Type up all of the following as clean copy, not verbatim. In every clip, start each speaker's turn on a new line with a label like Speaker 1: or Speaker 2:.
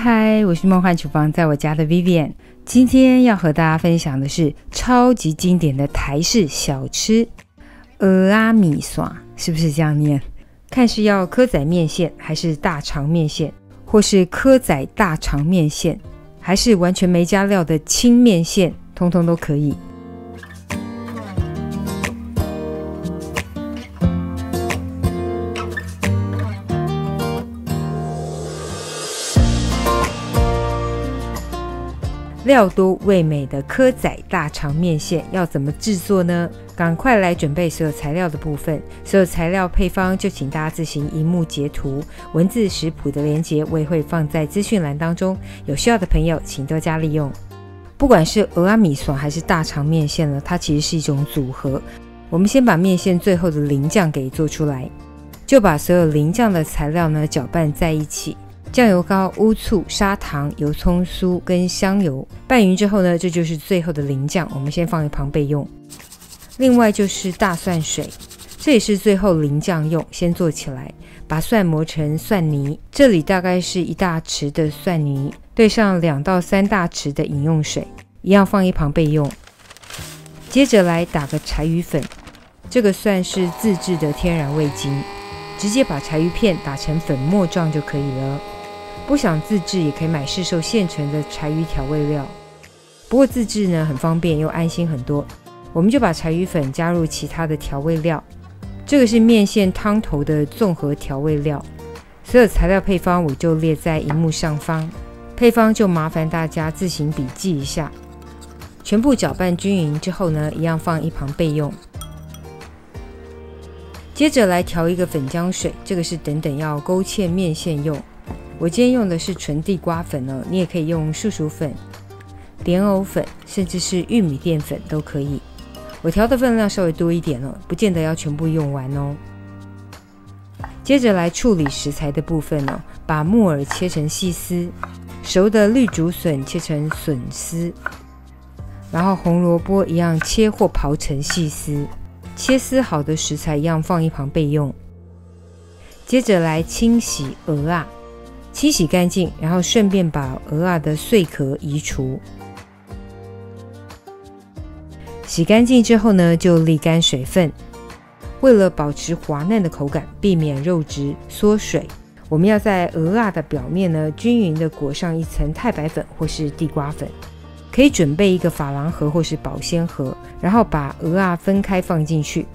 Speaker 1: 嗨，我是梦幻厨房在我家的 Vivian， 今天要和大家分享的是超级经典的台式小吃蚵仔米线，是不是这样念？看是要蚵仔面线还是大肠面线，或是蚵仔大肠面线，还是完全没加料的清面线，通通都可以。料多味美的蚵仔大肠面线要怎么制作呢？赶快来准备所有材料的部分，所有材料配方就请大家自行萤幕截图，文字食谱的连结我也会放在资讯栏当中，有需要的朋友请多加利用。不管是蚵仔米线还是大肠面线呢，它其实是一种组合。我们先把面线最后的淋酱给做出来，就把所有淋酱的材料呢搅拌在一起。酱油膏、乌醋、砂糖、油葱酥跟香油拌匀之后呢，这就是最后的淋酱，我们先放一旁备用。另外就是大蒜水，这也是最后淋酱用，先做起来。把蒜磨成蒜泥，这里大概是1大匙的蒜泥，兑上2到3大匙的饮用水，一样放一旁备用。接着来打个柴鱼粉，这个算是自制的天然味精，直接把柴鱼片打成粉末状就可以了。不想自制也可以买市售现成的柴鱼调味料，不过自制呢很方便又安心很多。我们就把柴鱼粉加入其他的调味料，这个是面线汤头的综合调味料。所有材料配方我就列在萤幕上方，配方就麻烦大家自行笔记一下。全部搅拌均匀之后呢，一样放一旁备用。接着来调一个粉浆水，这个是等等要勾芡面线用。我今天用的是纯地瓜粉哦，你也可以用树薯粉、莲藕粉，甚至是玉米淀粉都可以。我调的分量稍微多一点哦，不见得要全部用完哦。接着来处理食材的部分哦，把木耳切成细丝，熟的绿竹笋切成笋丝，然后红萝卜一样切或刨成细丝。切丝好的食材一样放一旁备用。接着来清洗蚵仔，清洗干净，然后顺便把蚵仔的碎壳移除。洗干净之后呢，就沥干水分。为了保持滑嫩的口感，避免肉质缩水，我们要在蚵仔的表面呢均匀的裹上一层太白粉或是地瓜粉。可以准备一个珐琅盒或是保鲜盒，然后把蚵仔分开放进去，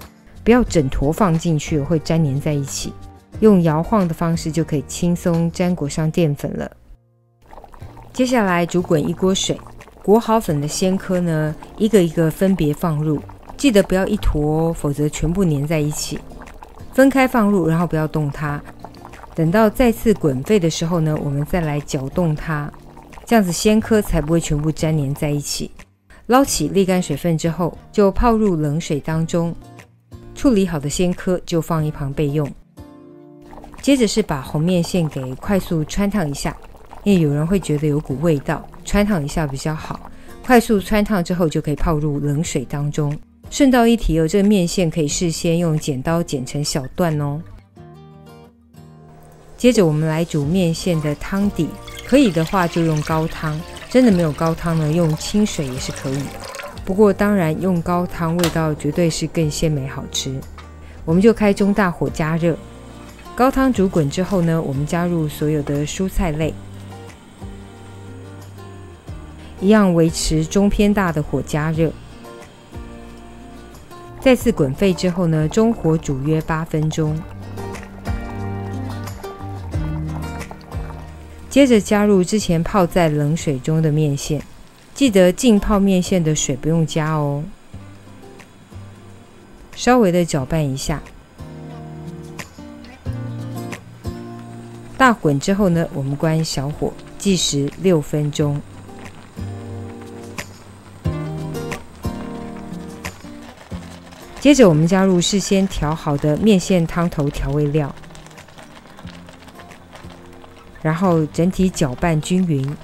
Speaker 1: 不要整坨放进去，会粘黏在一起。用摇晃的方式就可以轻松沾裹上淀粉了。接下来煮滚1锅水，裹好粉的鲜蚵呢，一个一个分别放入，记得不要一坨哦，否则全部粘在一起。分开放入，然后不要动它。等到再次滚沸的时候呢，我们再来搅动它。这样子鲜蚵才不会全部粘黏在一起。捞起沥干水分之后，就泡入冷水当中。处理好的鲜蚵就放一旁备用。接着是把红面线给快速汆烫一下，因为有人会觉得有股味道，汆烫一下比较好。快速汆烫之后就可以泡入冷水当中。顺道一提哦，这个面线可以事先用剪刀剪成小段哦。接着我们来煮面线的汤底，可以的话就用高汤，真的没有高汤呢，用清水也是可以。不过当然用高汤味道绝对是更鲜美好吃。我们就开中大火加热，高汤煮滚之后呢，我们加入所有的蔬菜类，一样维持中偏大的火加热。再次滚沸之后呢，中火煮约8分钟。接着加入之前泡在冷水中的面线，记得浸泡面线的水不用加哦。稍微的搅拌一下，大混之后呢，我们关小火，计时6分钟。接着我们加入事先调好的面线汤头调味料，然后整体搅拌均匀。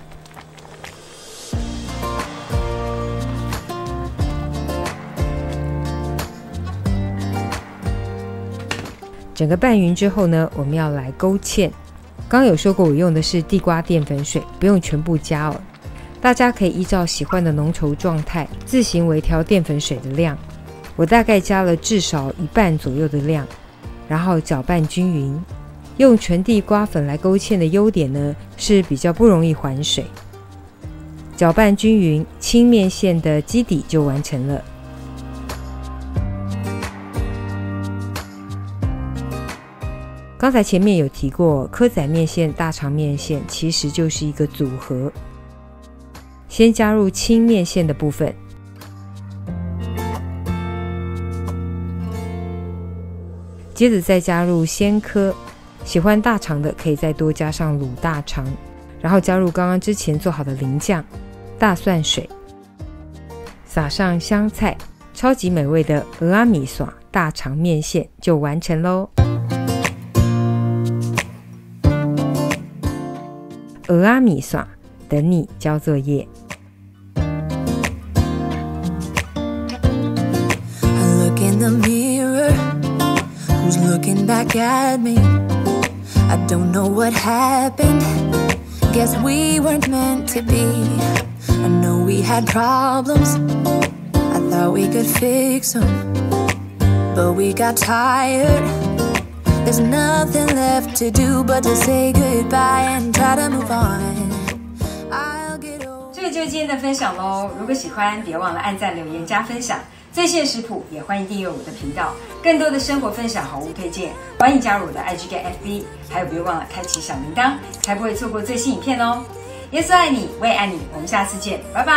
Speaker 1: 整个拌匀之后呢，我们要来勾芡。刚刚有说过我用的是地瓜淀粉水，不用全部加哦。大家可以依照喜欢的浓稠状态自行微调淀粉水的量，我大概加了至少1半左右的量，然后搅拌均匀。用纯地瓜粉来勾芡的优点呢，是比较不容易还水。搅拌均匀，清面线的基底就完成了。刚才前面有提过，蚵仔面线、大肠面线其实就是一个组合。先加入清面线的部分，接着再加入鲜蚵，喜欢大肠的可以再多加上卤大肠，然后加入刚刚之前做好的淋酱、大蒜水，撒上香菜，超级美味的蚵仔米线大肠面线就完成咯。蚵仔米线等你交作业。
Speaker 2: The mirror, who's looking back at me? I don't know what happened. Guess we weren't meant to be. I know we had problems. I thought we could fix them, but we got tired. There's nothing left to do but to say goodbye and try to move on. I'll get over.
Speaker 1: 这个就是今天的分享咯。如果喜欢，别忘了按赞、留言、加分享。最新的食谱也欢迎订阅我的频道，更多的生活分享、好物推荐，欢迎加入我的 IG 跟 FB， 还有别忘了开启小铃铛，才不会错过最新影片哦。耶稣爱你，我也爱你，我们下次见，拜拜。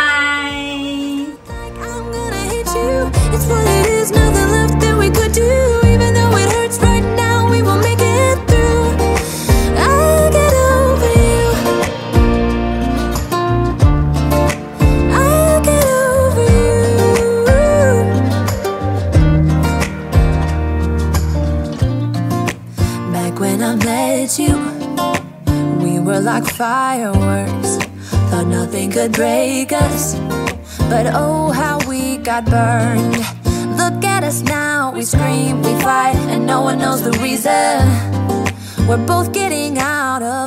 Speaker 2: When I met you, we were like fireworks. Thought nothing could break us, but oh how we got burned. Look at us now, we scream, we fight, and no one knows the reason. We're both getting out of